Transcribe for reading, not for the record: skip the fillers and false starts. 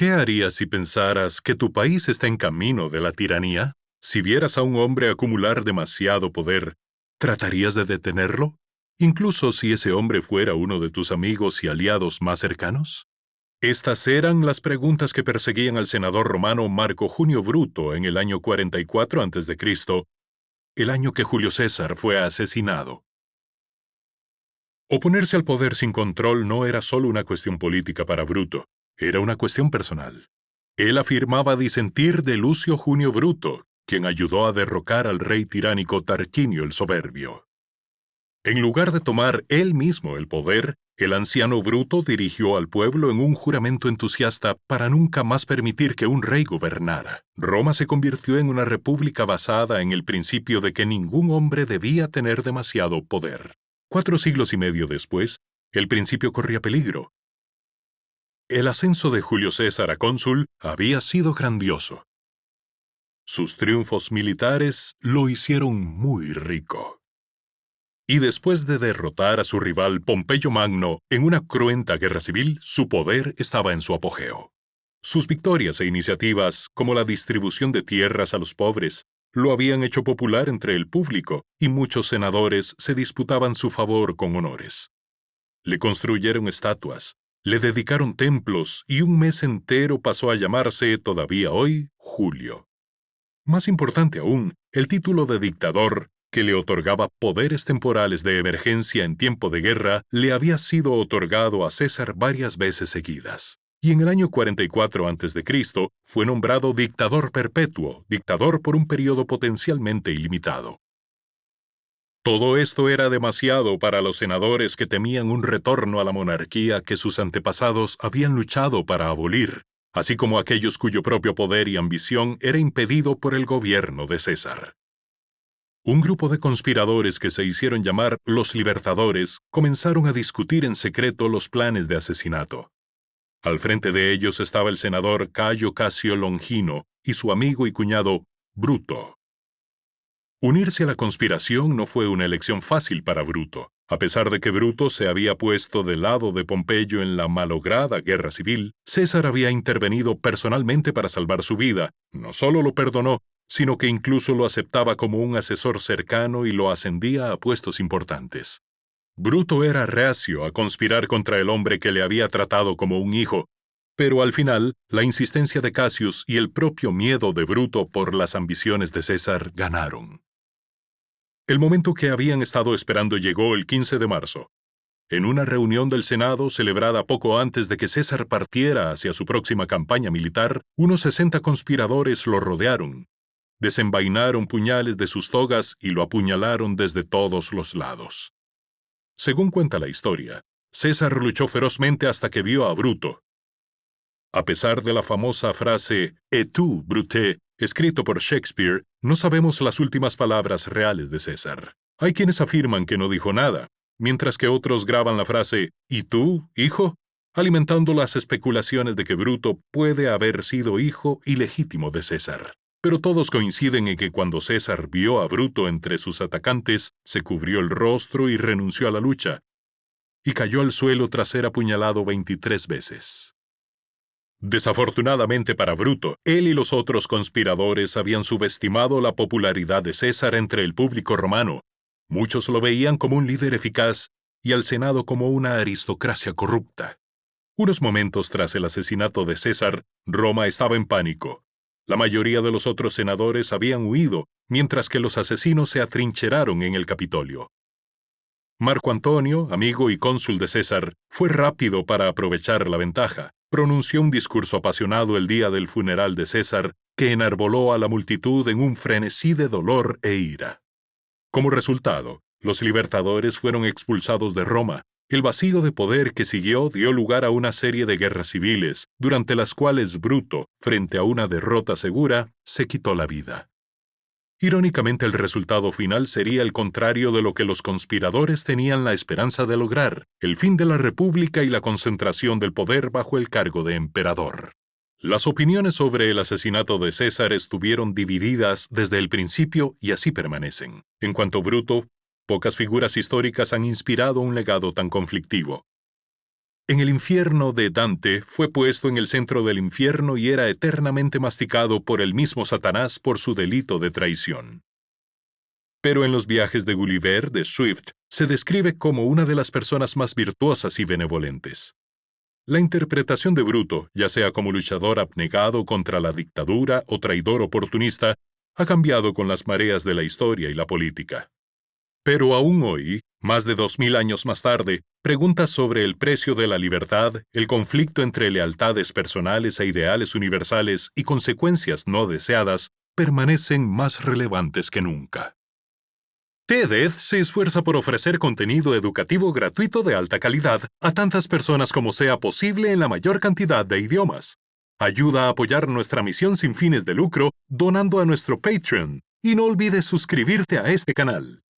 ¿Qué harías si pensaras que tu país está en camino de la tiranía? Si vieras a un hombre acumular demasiado poder, ¿tratarías de detenerlo? Incluso si ese hombre fuera uno de tus amigos y aliados más cercanos. Estas eran las preguntas que perseguían al senador romano Marco Junio Bruto en el año 44 a.C., el año que Julio César fue asesinado. Oponerse al poder sin control no era solo una cuestión política para Bruto, era una cuestión personal. Él afirmaba disentir de Lucio Junio Bruto, quien ayudó a derrocar al rey tiránico Tarquinio el Soberbio. En lugar de tomar él mismo el poder, el anciano Bruto dirigió al pueblo en un juramento entusiasta para nunca más permitir que un rey gobernara. Roma se convirtió en una república basada en el principio de que ningún hombre debía tener demasiado poder. 4 siglos y medio después, el principio corría peligro. El ascenso de Julio César a cónsul había sido grandioso. Sus triunfos militares lo hicieron muy rico. Y después de derrotar a su rival Pompeyo Magno en una cruenta guerra civil, su poder estaba en su apogeo. Sus victorias e iniciativas, como la distribución de tierras a los pobres, lo habían hecho popular entre el público y muchos senadores se disputaban su favor con honores. Le construyeron estatuas, le dedicaron templos y un mes entero pasó a llamarse, todavía hoy, Julio. Más importante aún, el título de dictador, que le otorgaba poderes temporales de emergencia en tiempo de guerra, le había sido otorgado a César varias veces seguidas. Y en el año 44 a.C. fue nombrado dictador perpetuo, dictador por un periodo potencialmente ilimitado. Todo esto era demasiado para los senadores que temían un retorno a la monarquía que sus antepasados habían luchado para abolir, así como aquellos cuyo propio poder y ambición era impedido por el gobierno de César. Un grupo de conspiradores que se hicieron llamar los Libertadores comenzaron a discutir en secreto los planes de asesinato. Al frente de ellos estaba el senador Cayo Casio Longino y su amigo y cuñado Bruto. Unirse a la conspiración no fue una elección fácil para Bruto. A pesar de que Bruto se había puesto del lado de Pompeyo en la malograda guerra civil, César había intervenido personalmente para salvar su vida. No solo lo perdonó, sino que incluso lo aceptaba como un asesor cercano y lo ascendía a puestos importantes. Bruto era reacio a conspirar contra el hombre que le había tratado como un hijo, pero al final, la insistencia de Cassius y el propio miedo de Bruto por las ambiciones de César ganaron. El momento que habían estado esperando llegó el 15 de marzo. En una reunión del Senado celebrada poco antes de que César partiera hacia su próxima campaña militar, unos 60 conspiradores lo rodearon. Desenvainaron puñales de sus togas y lo apuñalaron desde todos los lados. Según cuenta la historia, César luchó ferozmente hasta que vio a Bruto. A pesar de la famosa frase «Et tu, Brute», escrito por Shakespeare, no sabemos las últimas palabras reales de César. Hay quienes afirman que no dijo nada, mientras que otros graban la frase «¿Y tú, hijo?», alimentando las especulaciones de que Bruto puede haber sido hijo ilegítimo de César. Pero todos coinciden en que cuando César vio a Bruto entre sus atacantes, se cubrió el rostro y renunció a la lucha, y cayó al suelo tras ser apuñalado 23 veces. Desafortunadamente para Bruto, él y los otros conspiradores habían subestimado la popularidad de César entre el público romano. Muchos lo veían como un líder eficaz y al Senado como una aristocracia corrupta. Unos momentos tras el asesinato de César, Roma estaba en pánico. La mayoría de los otros senadores habían huido, mientras que los asesinos se atrincheraron en el Capitolio. Marco Antonio, amigo y cónsul de César, fue rápido para aprovechar la ventaja. Pronunció un discurso apasionado el día del funeral de César que enarboló a la multitud en un frenesí de dolor e ira. Como resultado, los libertadores fueron expulsados de Roma. El vacío de poder que siguió dio lugar a una serie de guerras civiles, durante las cuales Bruto, frente a una derrota segura, se quitó la vida. Irónicamente, el resultado final sería el contrario de lo que los conspiradores tenían la esperanza de lograr, el fin de la República y la concentración del poder bajo el cargo de emperador. Las opiniones sobre el asesinato de César estuvieron divididas desde el principio y así permanecen. En cuanto a Bruto, pocas figuras históricas han inspirado un legado tan conflictivo. En el infierno de Dante fue puesto en el centro del infierno y era eternamente masticado por el mismo Satanás por su delito de traición. Pero en los viajes de Gulliver de Swift se describe como una de las personas más virtuosas y benevolentes. La interpretación de Bruto, ya sea como luchador abnegado contra la dictadura o traidor oportunista, ha cambiado con las mareas de la historia y la política. Pero aún hoy, más de 2000 años más tarde, preguntas sobre el precio de la libertad, el conflicto entre lealtades personales e ideales universales y consecuencias no deseadas permanecen más relevantes que nunca. TED se esfuerza por ofrecer contenido educativo gratuito de alta calidad a tantas personas como sea posible en la mayor cantidad de idiomas. Ayuda a apoyar nuestra misión sin fines de lucro donando a nuestro Patreon y no olvides suscribirte a este canal.